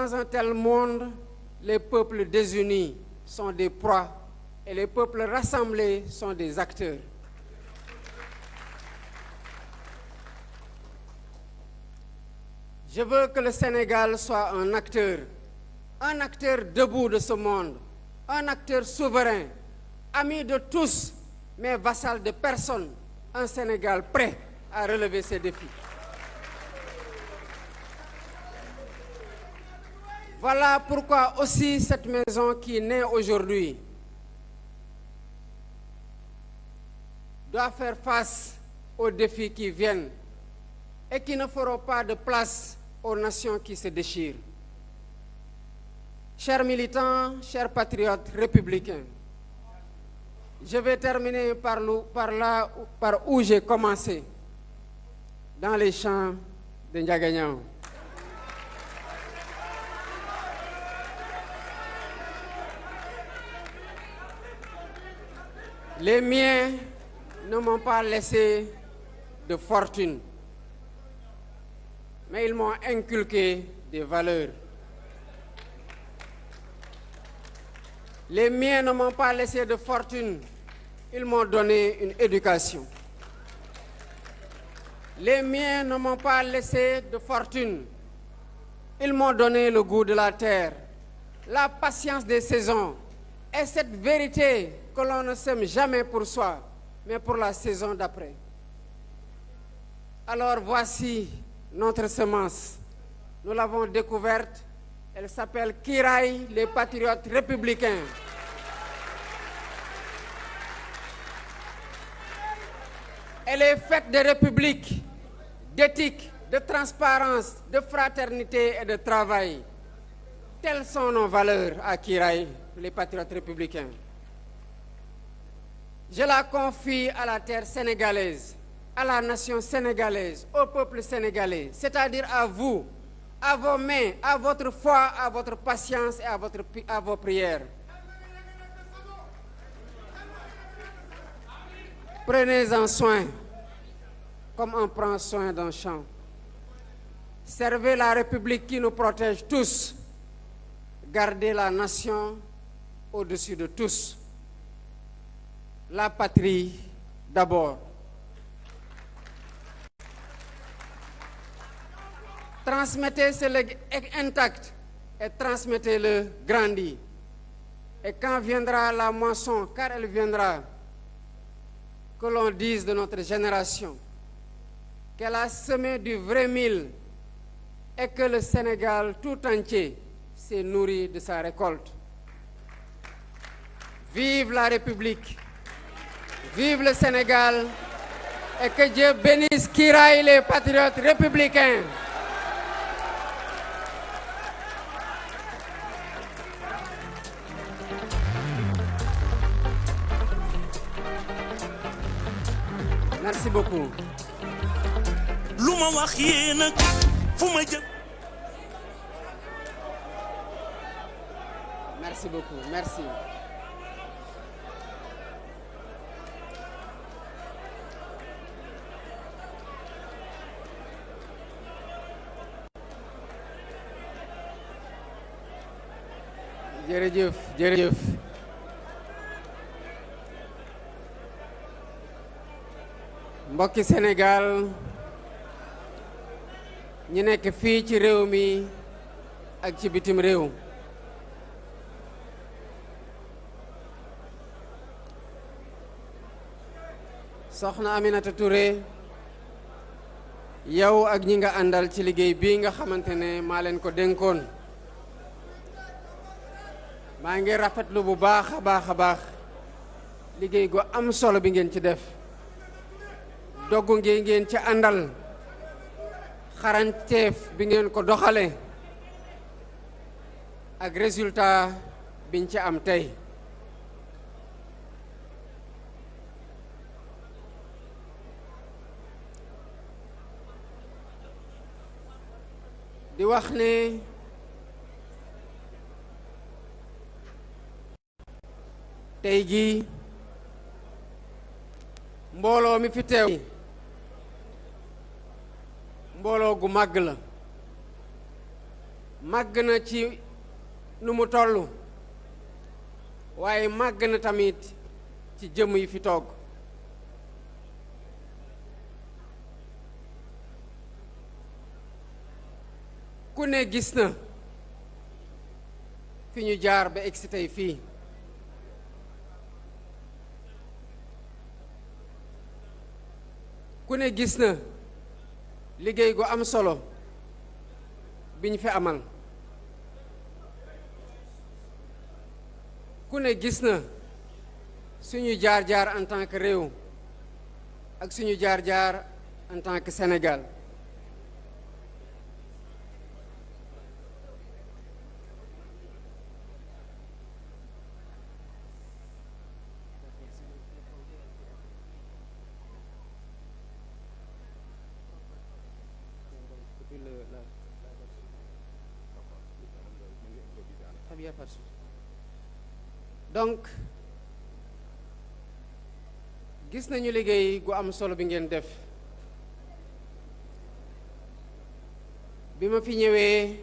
Dans un tel monde, les peuples désunis sont des proies et les peuples rassemblés sont des acteurs. Je veux que le Sénégal soit un acteur debout de ce monde, un acteur souverain, ami de tous, mais vassal de personne, un Sénégal prêt à relever ces défis. Voilà pourquoi aussi cette maison qui naît aujourd'hui doit faire face aux défis qui viennent et qui ne feront pas de place aux nations qui se déchirent. Chers militants, chers patriotes républicains, je vais terminer par où j'ai commencé, dans les champs de Ndiaganiao. Les miens ne m'ont pas laissé de fortune, mais ils m'ont inculqué des valeurs. Les miens ne m'ont pas laissé de fortune, ils m'ont donné une éducation. Les miens ne m'ont pas laissé de fortune, ils m'ont donné le goût de la terre, la patience des saisons et cette vérité que l'on ne sème jamais pour soi, mais pour la saison d'après. Alors voici notre semence. Nous l'avons découverte. Elle s'appelle Kiraay, les patriotes républicains. Elle est faite de république, d'éthique, de transparence, de fraternité et de travail. Telles sont nos valeurs à Kiraay, les patriotes républicains. Je la confie à la terre sénégalaise, à la nation sénégalaise, au peuple sénégalais, c'est-à-dire à vous, à vos mains, à votre foi, à votre patience et à vos prières. Prenez-en soin, comme on prend soin d'un champ. Servez la République qui nous protège tous. Gardez la nation au-dessus de tous. La patrie d'abord. Transmettez ce legs intact et transmettez-le grandi. Et quand viendra la moisson, car elle viendra, que l'on dise de notre génération qu'elle a semé du vrai mil et que le Sénégal tout entier s'est nourri de sa récolte. Vive la République! Vive le Sénégal et que Dieu bénisse Kiraay les patriotes républicains. Merci beaucoup. Merci beaucoup. Merci. jërëjëf jërëjëf mbokki Sénégal ñi nekk fii ci réew mi ak ci bitim réew soxna Aminata Touré yow ak ñi nga àndal ci liggéey bii nga xamante ne maa leen ko dénkoon maa ngi rafetlu bu baax a baax liggéey gu am solo bi ngeen ci def doggu ngeen ci àndal xarañteef bi ngeen ko doxale ak résultat biñ ci am tey di wax ne tey jii mbooloo mi fi teew mbooloo gu màgg la màgg na ci nu mu toll waaye màgg na tamit ci jëmm yi fi toog ku ne gis na fi ñu jaar ba egsi tey fii ku ne gis na liggéey gu am solo bi ñu fi amal ku ne gis na suñu jaar-jaar en tant que réew ak suñu jaar-jaar en tant que Sénégal donc gis nañu liggéey gu am solo bi ngeen def bi ma fi ñëwee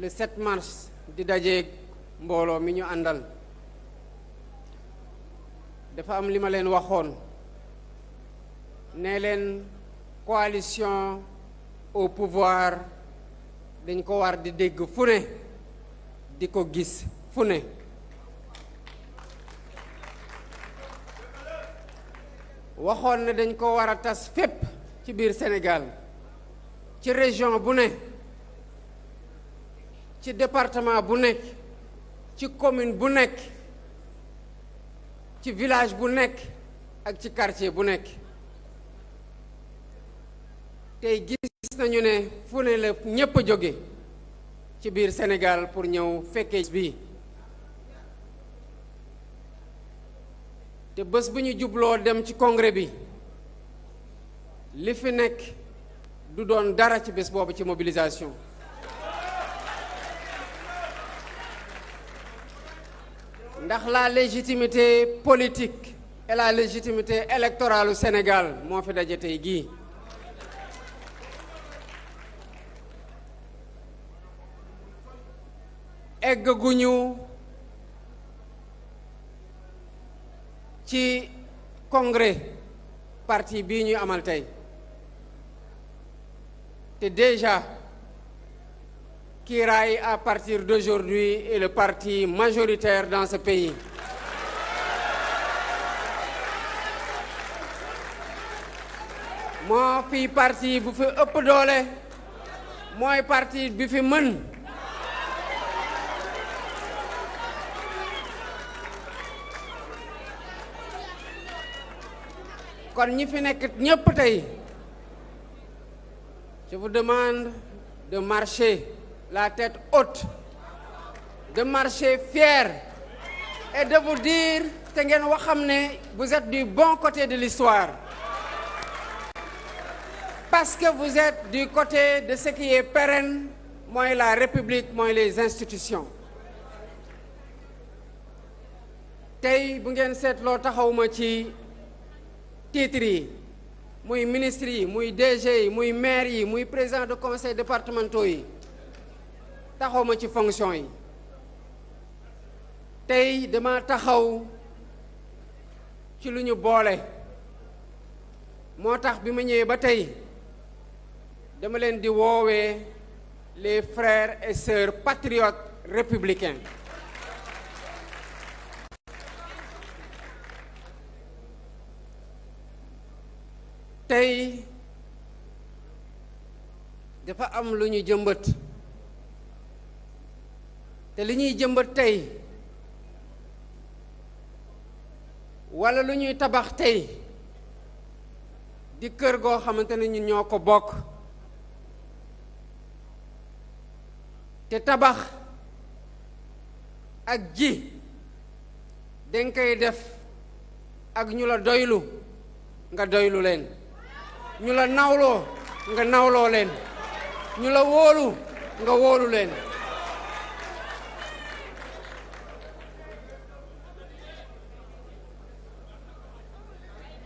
le 7 mars di dajeeg mbooloo mi ñu àndal dafa am li ma leen waxoon ne leen coalition au pouvoir dañ ko war di dégg fu ne di ko gis fu ne waxoon ne dañ ko war a tas fépp ci biir Sénégal ci région bu ne ci département bu nekk ci commune bu nekk ci village bu nekk ak ci quartier bu nekk tey gis nañu ne fu ne la ñépp a jóge ci biir Sénégal pour ñëw fekkee bi te bés bu ñu jubloo dem ci congrès bi li fi nekk du doon dara ci bés boobu ci mobilisation ndax la légitimité politique et la légitimité électorale au Sénégal moo fi daje tey gii eggaguñu ci congrès parti bii ñuy amal tey te déjà Kiraay à partir d'aujourd'hui est le parti majoritaire dans ce pays moo fi parti bu fi ëpp doole mooy parti bi fi mën kon ñi fi nekk ñépp tey je vous demande de marcher la tête haute de marcher fier et de vous dire te ngeen wax xam ne vous êtes du bon côté de l'histoire parce que vous êtes du côté de ce qui est pérenne mooy la République mooy les institutions tey bu ngeen seetloo taxawuma ci titres yi muy ministres yi muy DG yi muy maire yi muy président de conseil départementaux yi taxawma ci fonction yi tey dama taxaw ci lu ñu boole moo tax bi ma ñëwee ba tey dama leen di woowee les frères et sœurs patriotes républicains tey dafa am lu ñu jëmbat te li ñuy jëmbat tey walla lu ñuy tabax tey di kër goo xamante ne ñun ñoo ko bokk te tabax ak ji dañ koy def ak ñu la doylu nga doylu leen ñu la nawloo nga nawloo leen ñu la wóolu nga wóolu leen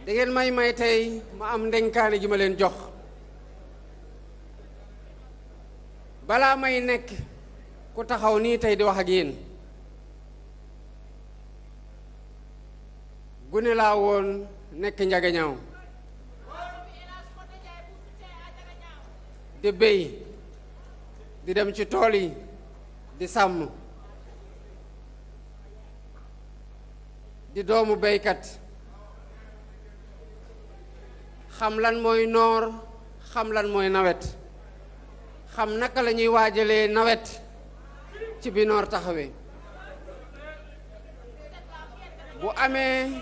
da ngeen may tey ma am ndenkaane ji ma leen jox balaa may nekk ku taxaw nii tey di wax ak yéen gune laa woon nekk Njagañaaw di béy di dem ci tool yi di sàmm di doomu béykat xam lan mooy noor xam lan mooy nawet xam naka la ñuy waajalee nawet ci bi noor taxawee bu amee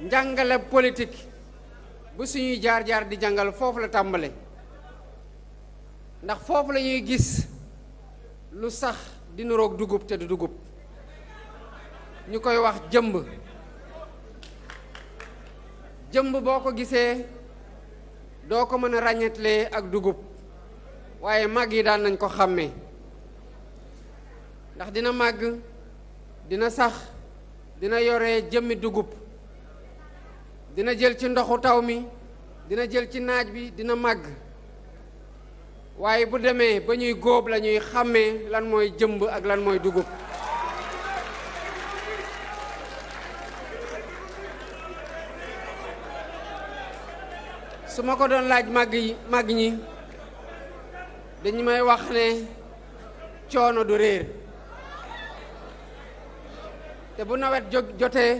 njàngale politique bu suñuy jaar-jaar di jàngal foofu la tàmbale ndax foofu la ñuy gis lu sax di nuroog dugub te du dugub ñu koy wax jëmb jëmb boo ko gisee doo ko mën a ràññetlee ak dugub waaye màgg yi daan nañ ko xàmmee ndax dina màgg dina sax dina yore jëmmi dugub dina jël ci ndoxu taw mi dina jël ci naaj bi dina màgg waaye bu demee ba ñuy góob la ñuy xàmmee lan mooy jëmb ak lan mooy dugub su ma ko doon laaj màgg ñi dañu may wax ne coono du réer te bu nawet jotee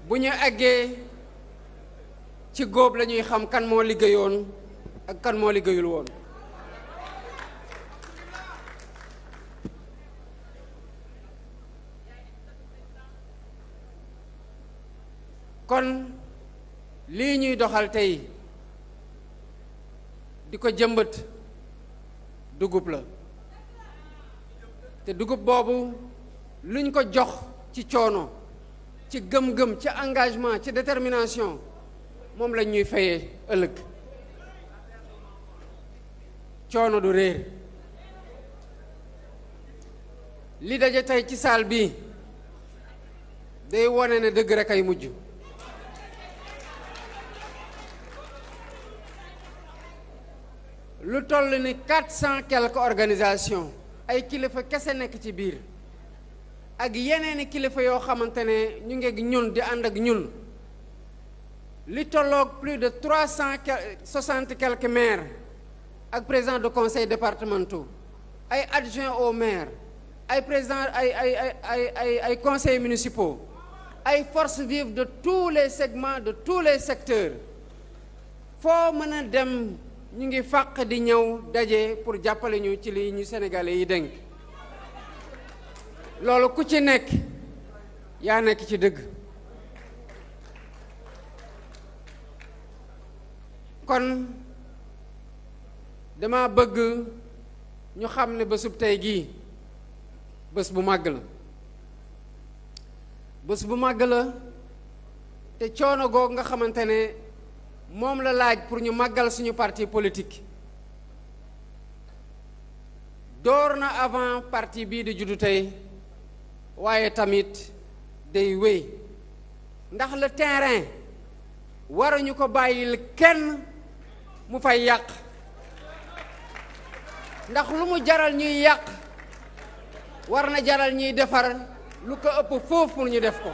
bu ñu àggee ci góob la ñuy xam kan moo liggéeyoon ak kan moo liggéeyul woon kon lii ñuy doxal tey di ko jëmbat dugub la te dugub boobu luñ ko jox ci coono ci gëm-gëm ci engagement ci détermination moom lañ ñuy fayee ëllëg coono du réer li daje tey ci saal bi day wone ne dëgg rek ay mujj lu toll ni 400 quelques organisations ay kilifa kese nekk ci biir ak yeneeni kilifa yoo xamante ne ñu ngi ak ñun di ànd ak ñun li tolloog plus de 360 quelques maires ak président de conseil départementaux ay adjoints au maire ay président ay conseils municipaux ay forces vives de tous les segments de tous les secteurs foo mën a dem ñu ngi fàq di ñëw daje pour jàppale ñu ci li ñu sénégalais yi dénk loolu ku ci nekk yaa nekk ci dëgg kon dama bëgg ñu xam ne bésub tey gii bés bu màgg la bés bu màgg la te coono googu nga xamante ne moom la laaj pour ñu màggal suñu parti politique door na avant parti bii di juddu tey waaye tamit day wéy ndax le terrain waruñu ko bàyyil kenn mu fay yàq ndax lu mu jaral ñuy yàq war na jaral ñuy defar lu ko ëpp foofu pour ñu def ko